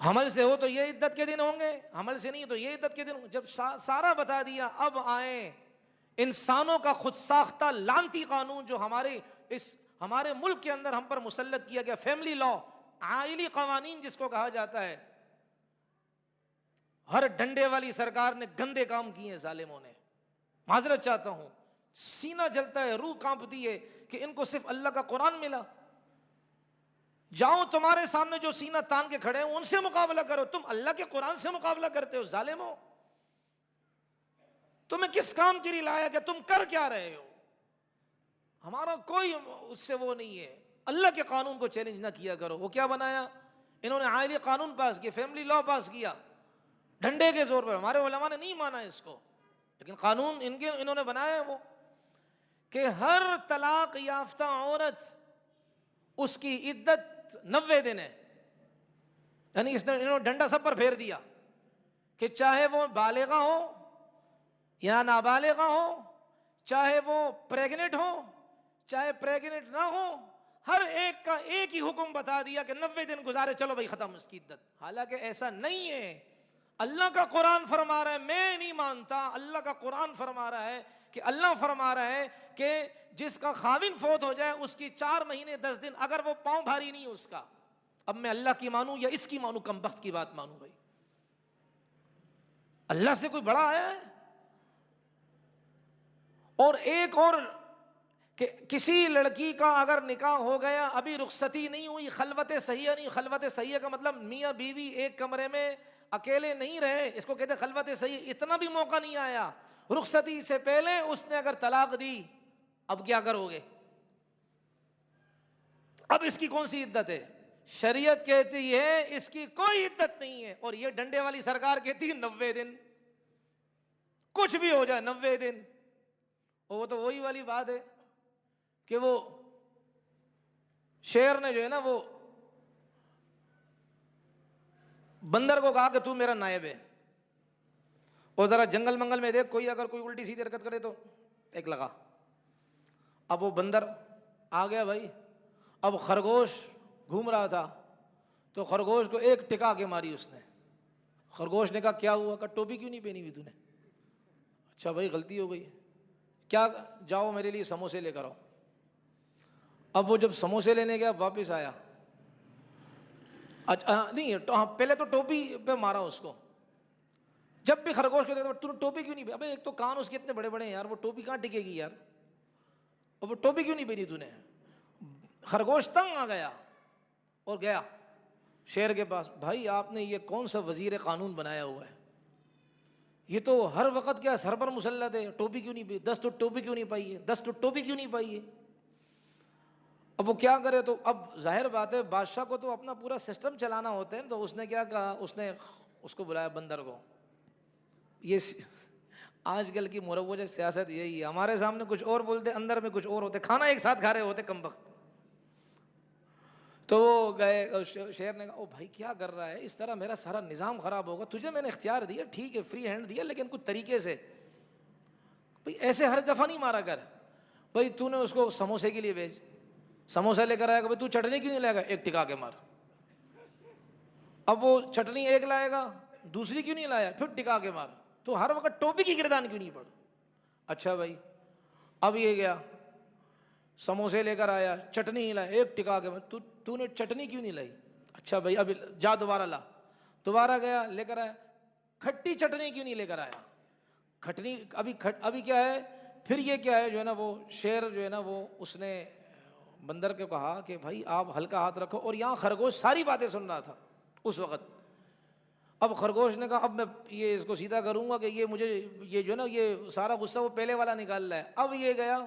حمل سے ہو تو یہ عدت کے دن ہوں گے، حمل سے نہیں تو یہ عدت کے دن ہوں گے۔ جب سارا بتا دیا، اب آئیں انسانوں کا خود ساختہ لعنتی قانون جو ہمارے ملک کے اندر ہم پر مسلط کیا گیا، فیملی لا، عائلی قوانین جس کو کہا جاتا ہے۔ ہر ڈنڈے والی سرکار نے گندے کام کیے ہیں ظالموں نے، معذرت چاہتا ہوں، سینہ جلتا ہے، روح کانپتی ہے کہ ان کو صرف اللہ کا قرآن ملا۔ جاؤ تمہارے سامنے جو سینہ تان کے کھڑے ہیں ان سے مقابلہ کرو، تم اللہ کے قرآن سے مقابلہ کرتے ہو، ظالمو۔ تمہیں کس کام کے لیے لایا کہ تم کر کیا رہے ہو؟ ہمارا کوئی اس سے وہ نہیں ہے، اللہ کے قانون کو چیلنج نہ کیا کرو۔ وہ کیا بنایا انہوں نے؟ عائلی قانون پاس کیا، فیملی لا پاس کیا، ڈنڈے کے زور پر۔ ہمارے علماء نے نہیں مانا اس کو، لیکن قانون انہوں نے بنایا ہے وہ کہ ہر طلاق یافتہ عورت اس کی عدت 90 دن ہے۔ یعنی انہوں نے ڈنڈا سب پر پھیر دیا کہ چاہے وہ بالغہ ہو یا نابالغہ ہو، چاہے وہ پریگنٹ ہو چاہے پریگنٹ نہ ہو، ہر ایک کا ایک ہی حکم بتا دیا کہ 90 دن گزارے، چلو بھائی ختم اس کی عدت۔ حالانکہ ایسا نہیں ہے، اللہ کا قرآن فرما رہا ہے، میں نہیں مانتا، اللہ کا قرآن فرما رہا ہے کہ اللہ فرما رہا ہے کہ جس کا خاوند فوت ہو جائے اس کی 4 مہینے 10 دن، اگر وہ پاؤں بھاری نہیں اس کا، اب میں اللہ کی مانوں یا اس کی مانوں؟ کم بخت کی بات مانوں بھائی؟ اللہ سے کوئی بڑا آیا ہے؟ اور ایک اور کہ کسی لڑکی کا اگر نکاح ہو گیا، ابھی رخصتی نہیں ہوئی، خلوت صحیحہ نہیں، خلوت صحیحہ کا مطلب میاں بیوی ایک کمرے میں اکیلے نہیں رہے، اس کو کہتے ہیں خلوت صحیح، اتنا بھی موقع نہیں آیا، رخصتی سے پہلے اس نے اگر طلاق دی، اب کیا کرو گے؟ اب اس کی کون سی عدت ہے؟ شریعت کہتی ہے اس کی کوئی عدت نہیں ہے، اور یہ ڈنڈے والی سرکار کہتی ہے 90 دن، کچھ بھی ہو جائے 90 دن۔ وہ تو وہی والی بات ہے کہ وہ شیر نے جو ہے نا وہ بندر کو کہا کہ تو میرا نائب ہے، اور ذرا جنگل منگل میں دیکھ کوئی اگر کوئی الٹی سیدھی حرکت کرے تو ایک لگا۔ اب وہ بندر آ گیا بھائی، اب خرگوش گھوم رہا تھا تو خرگوش کو ایک ٹکا کے ماری اس نے۔ خرگوش نے کہا کیا ہوا؟ کہ ٹوپی کیوں نہیں پہنی ہوئی تو نے؟ اچھا بھائی غلطی ہو گئی، کیا جاؤ میرے لیے سموسے لے کر آؤ۔ اب وہ جب سموسے لینے گیا واپس آیا، اچھا نہیں پہلے تو ٹوپی پہ مارا اس کو۔ جب بھی خرگوش کو دیکھا تو ٹوپی کیوں نہیں پہنی؟ ابے ایک تو کان اس کے اتنے بڑے بڑے ہیں یار، وہ ٹوپی کہاں ٹکے گی یار، اور وہ ٹوپی کیوں نہیں پہنی تو نے؟ خرگوش تنگ آ گیا اور گیا شیر کے پاس، بھائی آپ نے یہ کون سا وزیر قانون بنایا ہوا ہے؟ یہ تو ہر وقت کیا سر پر مسلط ہے، ٹوپی کیوں نہیں پائی؟ 10 تو ٹوپی کیوں نہیں پائی ہے؟ 10 تو ٹوپی کیوں نہیں پائی ہے؟ اب وہ کیا کرے؟ تو اب ظاہر بات ہے بادشاہ کو تو اپنا پورا سسٹم چلانا ہوتا ہے، تو اس نے کیا کہا، اس نے اس کو بلایا بندر کو۔ یہ آج کل کی مروج سیاست یہی ہے، ہمارے سامنے کچھ اور بولتے، اندر میں کچھ اور ہوتے، کھانا ایک ساتھ کھا رہے ہوتے کم وقت۔ تو وہ گئے، شیر نے کہا او بھائی کیا کر رہا ہے، اس طرح میرا سارا نظام خراب ہوگا، تجھے میں نے اختیار دیا، ٹھیک ہے فری ہینڈ دیا، لیکن کچھ طریقے سے، بھائی ایسے ہر دفعہ نہیں مارا کر۔ بھائی تو نے اس کو سموسے کے لیے بھیج، سموسہ لے کر آئے گا، بھائی تو چٹنی کیوں نہیں لائے گا؟ ایک ٹکا کے مار۔ اب وہ چٹنی ایک لائے گا، دوسری کیوں نہیں لایا؟ پھر ٹکا کے مار۔ تو ہر وقت ٹوپی کی گردان کیوں نہیں پڑ؟ اچھا بھائی اب یہ گیا سموسے لے کر آیا، چٹنی ہی لایا، ایک ٹکا کے مار۔ تو نے چٹنی کیوں نہیں لائی؟ اچھا بھائی اب جا دوبارہ لا، دوبارہ گیا لے کر آیا، کھٹی چٹنی کیوں نہیں لے کر آیا؟ کھٹنی ابھی کیا ہے؟ پھر یہ کیا ہے جو ہے نا، وہ شیر جو ہے نا وہ اس نے بندر کو کہا کہ بھائی آپ ہلکا ہاتھ رکھو، اور یہاں خرگوش ساری باتیں سن رہا تھا اس وقت۔ اب خرگوش نے کہا اب میں یہ اس کو سیدھا کروں گا کہ یہ مجھے یہ جو ہے نا یہ سارا غصہ وہ پہلے والا نکال رہا ہے۔ اب یہ گیا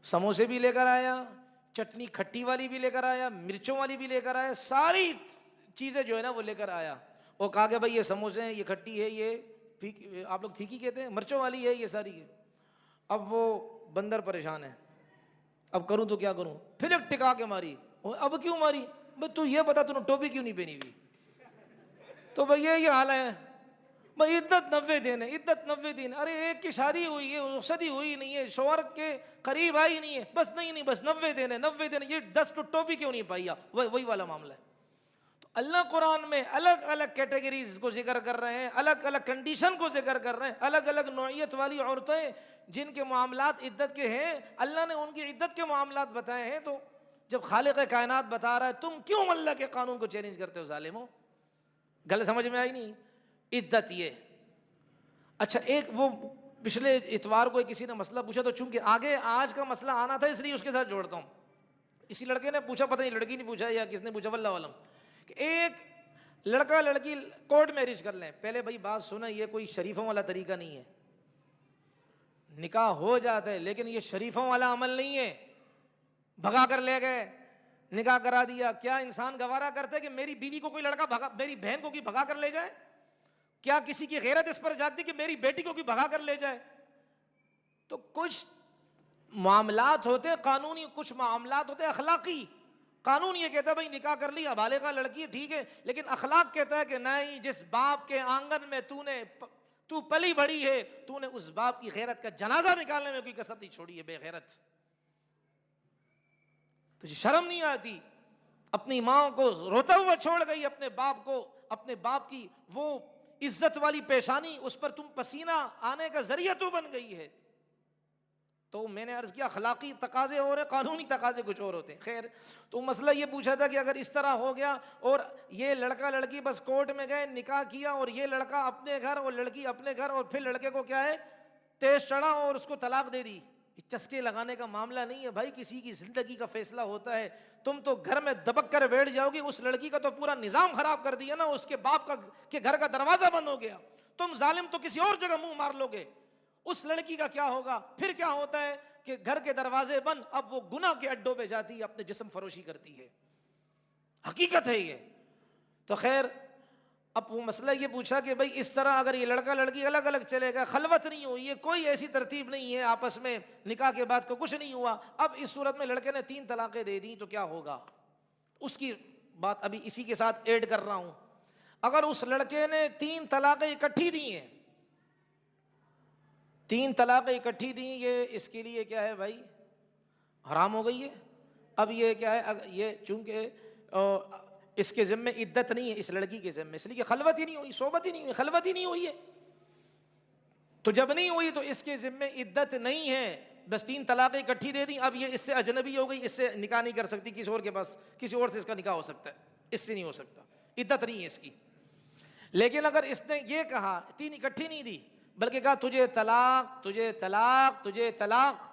سموسے بھی لے کر آیا، چٹنی کھٹی والی بھی لے کر آیا، مرچوں والی بھی لے کر آیا، ساری چیزیں جو ہے نا وہ لے کر آیا، اور کہا کہ بھائی یہ سموسے ہیں، یہ کھٹی ہے، یہ آپ لوگ ٹھیک ہی کہتے ہیں، مرچوں والی ہے، یہ ساری ہے۔ اب وہ بندر پریشان ہے، اب کروں تو کیا کروں؟ پھر ایک ٹکا کے ماری۔ اب کیوں ماری؟ بھائی تو یہ بتا تو نے ٹوپی کیوں نہیں پہنی ہوئی؟ تو بھائی یہ حال ہے بھائی، عدت 90 دن ہے، عدت 90 دن۔ ارے ایک کی شادی ہوئی ہے، رخصتی ہوئی نہیں ہے، شوہر کے قریب آئی نہیں ہے، بس نہیں بس 90 دن ہے، 90 دن۔ یہ 10 تو ٹوپی کیوں نہیں پائی؟ وہی والا معاملہ ہے۔ تو اللہ قرآن میں الگ الگ کیٹیگریز کو ذکر کر رہے ہیں، الگ الگ کنڈیشن کو ذکر کر رہے ہیں، الگ الگ نوعیت والی عورتیں جن کے معاملات عدت کے ہیں، اللہ نے ان کی عدت کے معاملات بتائے ہیں۔ تو جب خالق کائنات بتا رہا ہے، تم کیوں اللہ کے قانون کو چیلنج کرتے ہو ظالموں؟ گل سمجھ میں آئی نہیں؟ عدت یہ اچھا، ایک وہ پچھلے اتوار کو کسی نے مسئلہ پوچھا، تو چونکہ آگے آج کا مسئلہ آنا تھا اس لیے اس کے ساتھ جوڑتا ہوں۔ اسی لڑکے نے پوچھا، پتہ نہیں لڑکی نے پوچھا یا کس نے پوچھا، واللہ علم، کہ ایک لڑکا لڑکی کورٹ میرج کر لیں۔ پہلے بھائی بات سنیں، یہ کوئی شریفوں والا طریقہ نہیں ہے، نکاح ہو جاتا ہے لیکن یہ شریفوں والا عمل نہیں ہے۔ بھگا کر لے گئے، نکاح کرا دیا۔ کیا انسان گوارا کرتا ہے کہ میری بیوی کو کوئی لڑکا میری بہن کو کوئی بھگا کر لے جائے؟ کیا کسی کی غیرت اس پر جاتی کہ میری بیٹی کو کوئی بھگا کر لے جائے؟ تو کچھ معاملات ہوتے قانونی، کچھ معاملات ہوتے اخلاقی۔ قانون یہ کہتا ہے بھائی نکاح کر لی، بالغہ لڑکی ہے ٹھیک ہے، لیکن اخلاق کہتا ہے کہ نہیں، جس باپ کے آنگن میں تو پلی بڑی ہے، تو نے اس باپ کی غیرت کا جنازہ نکالنے میں کوئی کسر نہیں چھوڑی ہے، بے غیرت۔ تجھے شرم نہیں آتی؟ اپنی ماں کو روتا ہوا چھوڑ گئی، اپنے باپ کو، اپنے باپ کی وہ عزت والی پیشانی، اس پر تم پسینہ آنے کا ذریعہ تو بن گئی ہے۔ تو میں نے عرض کیا اخلاقی تقاضے اور قانونی تقاضے کچھ اور ہوتے ہیں۔ خیر، تو مسئلہ یہ پوچھا تھا کہ اگر اس طرح ہو گیا اور یہ لڑکا لڑکی بس کورٹ میں گئے، نکاح کیا، اور یہ لڑکا اپنے گھر اور لڑکی اپنے گھر، اور پھر لڑکے کو کیا ہے تیز چڑھا اور اس کو طلاق دے دی۔ چسکے لگانے کا معاملہ نہیں ہے بھائی، کسی کی زندگی کا فیصلہ ہوتا ہے۔ تم تو گھر میں دبک کر بیٹھ جاؤ گی، اس لڑکی کا تو پورا نظام خراب کر دیا نا، اس کے باپ کا کے گھر کا دروازہ بند ہو گیا۔ تم ظالم تو کسی اور جگہ منہ مار لو گے۔ اس لڑکی کا کیا ہوگا؟ پھر کیا ہوتا ہے کہ گھر کے دروازے بند، اب وہ گناہ کے اڈوں پہ جاتی ہے، اپنے جسم فروشی کرتی ہے۔ حقیقت ہے یہ۔ تو خیر، اب وہ مسئلہ یہ پوچھا کہ بھائی اس طرح اگر یہ لڑکا لڑکی الگ الگ چلے گا، خلوت نہیں ہوئی ہے، کوئی ایسی ترتیب نہیں ہے آپس میں، نکاح کے بعد کو کچھ نہیں ہوا، اب اس صورت میں لڑکے نے 3 طلاقیں دے دی تو کیا ہوگا؟ اس کی بات ابھی اسی کے ساتھ ایڈ کر رہا ہوں۔ اگر اس لڑکے نے 3 طلاقیں اکٹھی دی ہیں، 3 طلاقیں اکٹھی دی، یہ اس کے لیے کیا ہے بھائی؟ حرام ہو گئی ہے۔ اب یہ کیا ہے، یہ چونکہ اس کے ذمے عدت نہیں ہے، اس لڑکی کے ذمے، اس لیے خلوت ہی نہیں ہوئی، صحبت ہی نہیں ہوئی، خلوت ہی نہیں ہوئی ہے، تو جب نہیں ہوئی تو اس کے ذمے عدت نہیں ہے۔ بس 3 طلاقیں اکٹھی دے دیں، اب یہ اس سے اجنبی ہو گئی، اس سے نکاح نہیں کر سکتی، کسی اور کے پاس، کسی اور سے اس کا نکاح ہو سکتا ہے، اس سے نہیں ہو سکتا، عدت نہیں ہے اس کی۔ لیکن اگر اس نے یہ کہا، 3 اکٹھی نہیں دی بلکہ کہا تجھے طلاق، تجھے طلاق، تجھے طلاق،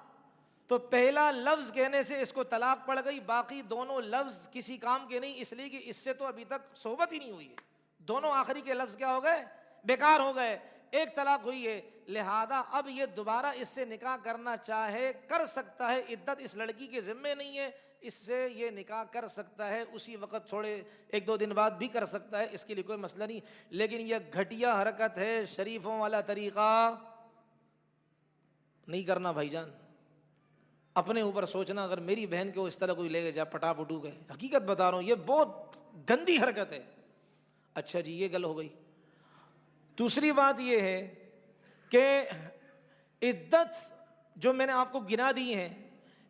تو پہلا لفظ کہنے سے اس کو طلاق پڑ گئی، باقی دونوں لفظ کسی کام کے نہیں، اس لیے کہ اس سے تو ابھی تک صحبت ہی نہیں ہوئی ہے۔ دونوں آخری کے لفظ کیا ہو گئے؟ بیکار ہو گئے۔ ایک طلاق ہوئی ہے، لہذا اب یہ دوبارہ اس سے نکاح کرنا چاہے کر سکتا ہے، عدت اس لڑکی کے ذمے نہیں ہے، اس سے یہ نکاح کر سکتا ہے، اسی وقت تھوڑے 1-2 دن بعد بھی کر سکتا ہے، اس کے لیے کوئی مسئلہ نہیں۔ لیکن یہ گھٹیا حرکت ہے، شریفوں والا طریقہ نہیں کرنا بھائی جان۔ اپنے اوپر سوچنا، اگر میری بہن کو اس طرح کوئی لے جا پٹا پٹو گئے، حقیقت بتا رہا ہوں، یہ بہت گندی حرکت ہے۔ اچھا جی، یہ گل ہو گئی۔ دوسری بات یہ ہے کہ عدت جو میں نے آپ کو گنا دی ہے،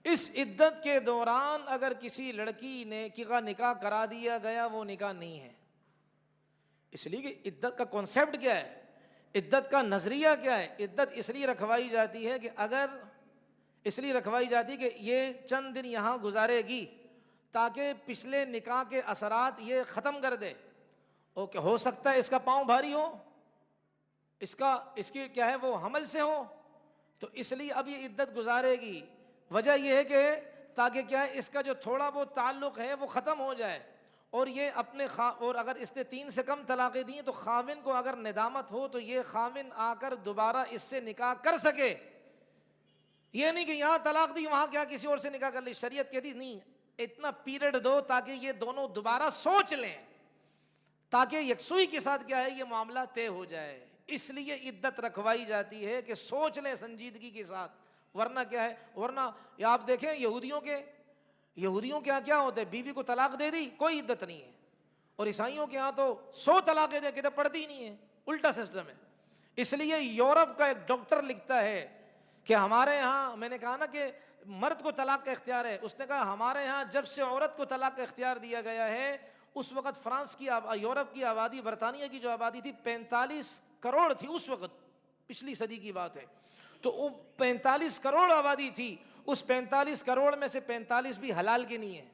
اس عدت کے دوران اگر کسی لڑکی نے کا نکاح کرا دیا گیا، وہ نکاح نہیں ہے، اس لیے کہ عدت کا کانسیپٹ کیا ہے، عدت کا نظریہ کیا ہے۔ عدت اس لیے رکھوائی جاتی ہے کہ اس لیے رکھوائی جاتی ہے کہ یہ چند دن یہاں گزارے گی تاکہ پچھلے نکاح کے اثرات یہ ختم کر دے، اور کہ ہو سکتا ہے اس کا پاؤں بھاری ہو، اس کی کیا ہے وہ حمل سے ہو، تو اس لیے اب یہ عدت گزارے گی۔ وجہ یہ ہے کہ تاکہ کیا ہے اس کا جو تھوڑا بہت تعلق ہے وہ ختم ہو جائے، اور یہ اپنے اور اگر اس نے 3 سے کم طلاقیں دی تو خاوند کو اگر ندامت ہو تو یہ خاوند آ کر دوبارہ اس سے نکاح کر سکے۔ یہ نہیں کہ یہاں طلاق دی وہاں کیا کسی اور سے نکاح کر لی، شریعت کہتی نہیں، اتنا پیریڈ دو تاکہ یہ دونوں دوبارہ سوچ لیں، تاکہ یکسوئی کے ساتھ کیا ہے یہ معاملہ طے ہو جائے۔ اس لیے عدت رکھوائی جاتی ہے کہ سوچ لیں سنجیدگی کے ساتھ، ورنہ کیا ہے، ورنہ یہ آپ دیکھیں یہودیوں کے یہاں کیا ہوتا ہے، بیوی کو طلاق دے دی کوئی عدت نہیں ہے، اور عیسائیوں کے یہاں تو 100 طلاقیں دے کتاب پڑتی ہی نہیں ہے، الٹا سسٹم ہے۔ اس لیے یورپ کا ایک ڈاکٹر لکھتا ہے کہ ہمارے ہاں، میں نے کہا نا کہ مرد کو طلاق کا اختیار ہے، اس نے کہا ہمارے ہاں جب سے عورت کو طلاق کا اختیار دیا گیا ہے اس وقت فرانس کی یورپ کی آبادی، برطانیہ کی جو آبادی تھی 45 کروڑ تھی اس وقت، پچھلی صدی کی بات ہے. تو وہ 45 کروڑ آبادی تھی، اس 45 کروڑ میں سے 45 بھی حلال کے نہیں ہیں.